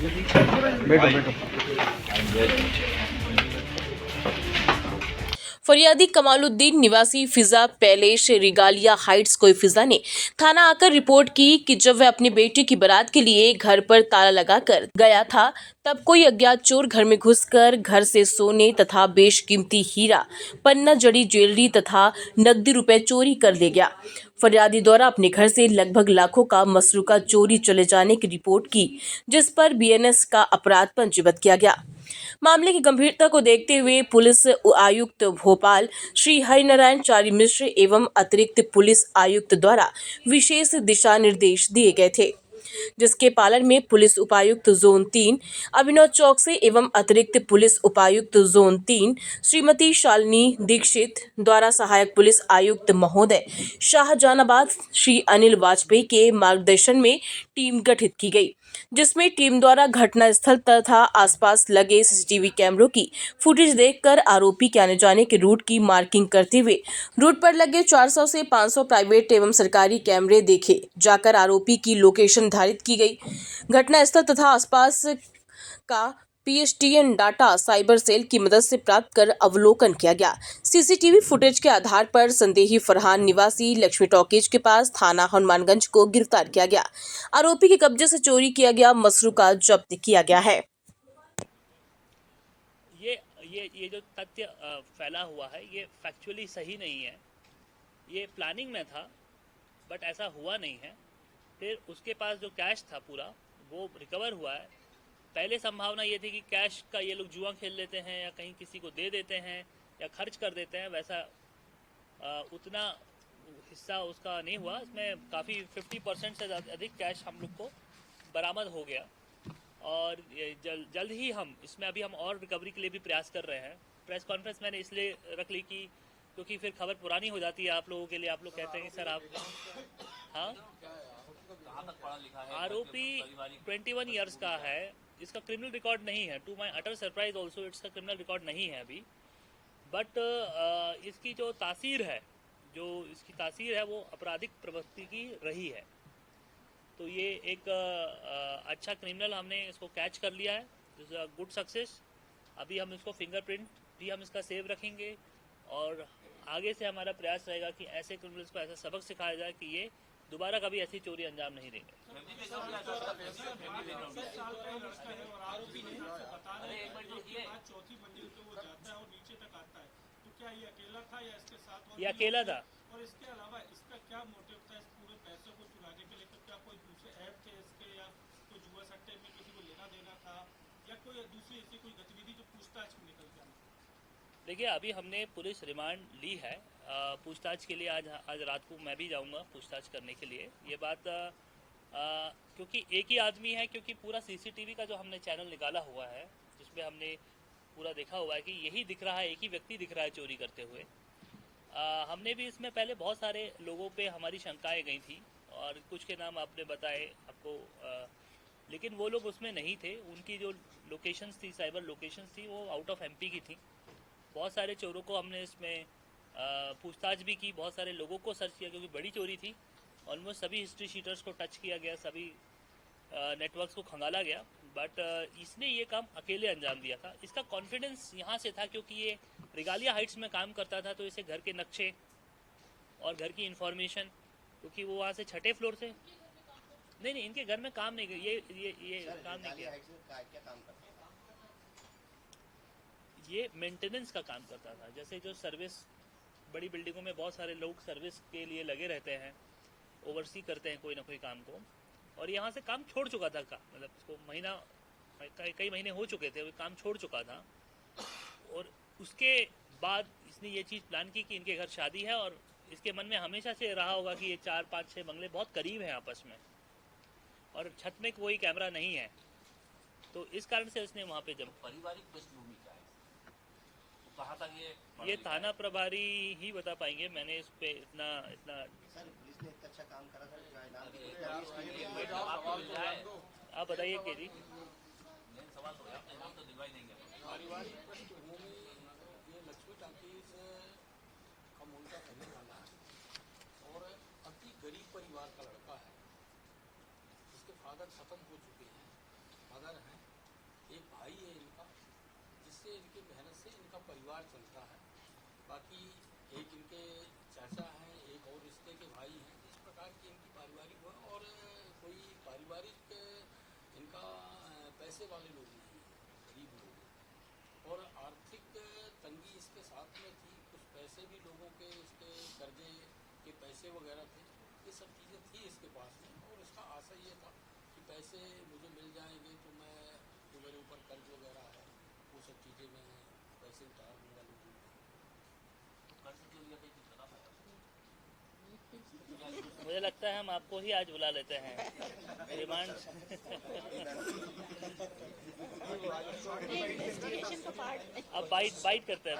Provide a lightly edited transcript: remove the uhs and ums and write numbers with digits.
बैठो बैठो। फरियादी कमालुद्दीन निवासी फिजा पैलेस रिगालिया हाइट्स कोई फिजा ने थाना आकर रिपोर्ट की कि जब वह अपनी बेटी की बारात के लिए घर पर ताला लगाकर गया था तब कोई अज्ञात चोर घर में घुसकर घर से सोने तथा बेशकीमती हीरा, पन्ना जड़ी ज्वेलरी तथा नकदी रुपए चोरी कर ले गया। फरियादी द्वारा अपने घर से लगभग लाखों का मसरूका चोरी चले जाने की रिपोर्ट की, जिस पर बीएनएस का अपराध पंजीबद्ध किया गया। मामले की गंभीरता को देखते हुए पुलिस आयुक्त भोपाल श्री हरिनारायण चारी मिश्र एवं अतिरिक्त पुलिस आयुक्त द्वारा विशेष दिशा निर्देश दिए गए थे, जिसके पालन में पुलिस उपायुक्त जोन 3 अभिनव चौकसे एवं अतिरिक्त पुलिस उपायुक्त जोन 3 श्रीमती शालिनी दीक्षित द्वारा सहायक पुलिस आयुक्त महोदय शाहजहानाबाद श्री अनिल वाजपेयी के मार्गदर्शन में टीम गठित की गई, जिसमें टीम द्वारा घटना स्थल तथा आसपास लगे सीसीटीवी कैमरों की फुटेज देखकर आरोपी के आने जाने के रूट की मार्किंग करते हुए रूट पर लगे 400 से 500 प्राइवेट एवं सरकारी कैमरे देखे जाकर आरोपी की लोकेशन निर्धारित की गई। घटना स्थल तथा आसपास का पीएसटीएन डाटा साइबर सेल की मदद से प्राप्त कर अवलोकन किया गया। सीसीटीवी फुटेज के आधार पर संदेही फरहान निवासी लक्ष्मी टॉकीज के पास थाना हनुमानगंज को गिरफ्तार किया गया। आरोपी के कब्जे से चोरी किया गया मसरूका जब्त किया गया है। ये जो तथ्य फैला हुआ है ये फैक्चुअली सही नहीं है। ये प्लानिंग में था बट ऐसा हुआ नहीं है। फिर उसके पास जो कैश था पूरा वो रिकवर हुआ है। पहले संभावना ये थी कि कैश का ये लोग जुआ खेल लेते हैं या कहीं किसी को दे देते हैं या खर्च कर देते हैं, वैसा उतना हिस्सा उसका नहीं हुआ। इसमें काफ़ी 50% से अधिक कैश हम लोग को बरामद हो गया और जल्द ही हम इसमें अभी हम और रिकवरी के लिए भी प्रयास कर रहे हैं। प्रेस कॉन्फ्रेंस मैंने इसलिए रख ली कि क्योंकि फिर खबर पुरानी हो जाती है आप लोगों के लिए। आप लोग कहते हैं कि सर आप हाँ, आरोपी 21 इयर्स का है। इसका क्रिमिनल रिकॉर्ड नहीं है। To my utter surprise also इसका क्रिमिनल रिकॉर्ड नहीं है अभी। बट इसकी जो तासीर है वो आपराधिक प्रवृत्ति की रही है। तो ये एक अच्छा क्रिमिनल हमने इसको कैच कर लिया है। This is a good success. अभी हम इसको फिंगरप्रिंट भी हम इसका सेव रखेंगे और आगे से हमारा प्रयास रहेगा कि ऐसे क्रिमिनल्स को ऐसा सबक सिखाया जाए कि ये दोबारा कभी ऐसी चोरी अंजाम नहीं देंगे। ये अकेला था। और इसके अलावा इसका क्या मोटिव था इस पूरे पैसे को चुराने के लिए? तो क्या कोई दूसरे ऐप थे इसके या कोई जुआ सट्टे में किसी को लेना देना था या कोई दूसरी ऐसी कोई गतिविधि जो पूछताछ में निकल के आनी? देखिए अभी हमने पुलिस रिमांड ली है पूछताछ के लिए। आज रात को मैं भी जाऊंगा पूछताछ करने के लिए। ये बात क्योंकि एक ही आदमी है, क्योंकि पूरा सीसीटीवी का जो हमने चैनल निकाला हुआ है जिसमें हमने पूरा देखा हुआ है कि यही दिख रहा है, एक ही व्यक्ति दिख रहा है चोरी करते हुए। हमने भी इसमें पहले बहुत सारे लोगों पे हमारी शंकाएं गई थी और कुछ के नाम आपने बताए आपको, लेकिन वो लोग उसमें नहीं थे। उनकी जो लोकेशंस थी, साइबर लोकेशंस थी, वो आउट ऑफ एमपी की थी। बहुत सारे चोरों को हमने इसमें पूछताछ भी की, बहुत सारे लोगों को सर्च किया क्योंकि बड़ी चोरी थी। ऑलमोस्ट सभी हिस्ट्री शीटर्स को टच किया गया, सभी नेटवर्क्स को खंगाला गया। बट इसने ये काम अकेले अंजाम दिया था। इसका कॉन्फिडेंस यहाँ से था क्योंकि ये रिगालिया हाइट्स में काम करता था, तो इसे घर के नक्शे और घर की इंफॉर्मेशन, क्योंकि वो वहाँ से 6ठे फ्लोर से नहीं इनके घर में काम नहीं किया। ये काम नहीं किया। ये मेंटेनेंस का काम करता था। जैसे जो सर्विस बड़ी बिल्डिंगों में बहुत सारे लोग सर्विस के लिए लगे रहते हैं, ओवरसी करते हैं कोई ना कोई काम को, और यहाँ से काम छोड़ चुका था। मतलब इसको कई महीने हो चुके थे, वो काम छोड़ चुका था। और उसके बाद इसने ये चीज़ प्लान की कि इनके घर शादी है और इसके मन में हमेशा से रहा होगा कि ये 4, 5, 6 बंगले बहुत करीब हैं आपस में और छत में कोई कैमरा नहीं है, तो इस कारण से उसने वहाँ पे जब पारिवारिक पृष्ठभूमि क्या है, तो कहाँ तक ये थाना प्रभारी ही बता पाएंगे। मैंने इस पे इतना सर पुलिस ने इतना अच्छा काम करा था, आप बताइए के जी। सवाल हो गया, नाम तो दिलवाई नहीं है। पारिवारिक पृष्ठभूमि ये लक्ष्मी टाकीज का मूल का रहने वाला है और अति गरीब परिवार का लड़का है। इसके फादर खत्म हो चुके हैं, मदर हैं एक भाई है इनका, जिससे इनकी मेहनत से इनका परिवार चलता है। बाकी एक इनके चाचा हैं, एक और रिश्ते के भाई हैं। इस प्रकार की इनकी पारिवारिक है और कोई पारिवारिक इनका पैसे वाले लोग नहीं हैं, गरीब लोग हैं। और आर्थिक तंगी इसके साथ में थी, कुछ पैसे भी लोगों के इसके कर्जे के पैसे वगैरह थे, ये सब चीज़ें थी इसके पास में। और इसका आशा ये था कि पैसे मुझे मिल जाएंगे तो मैं जो मेरे ऊपर कर्ज वगैरह है वो सब चीज़ें मैं पैसे उतार दूँगा लोगों को। कर्ज क्यों लिया था, कुछ बता पाया? मुझे लगता है हम आपको ही आज बुला लेते हैं रिमांड। अब बाइट करते हैं।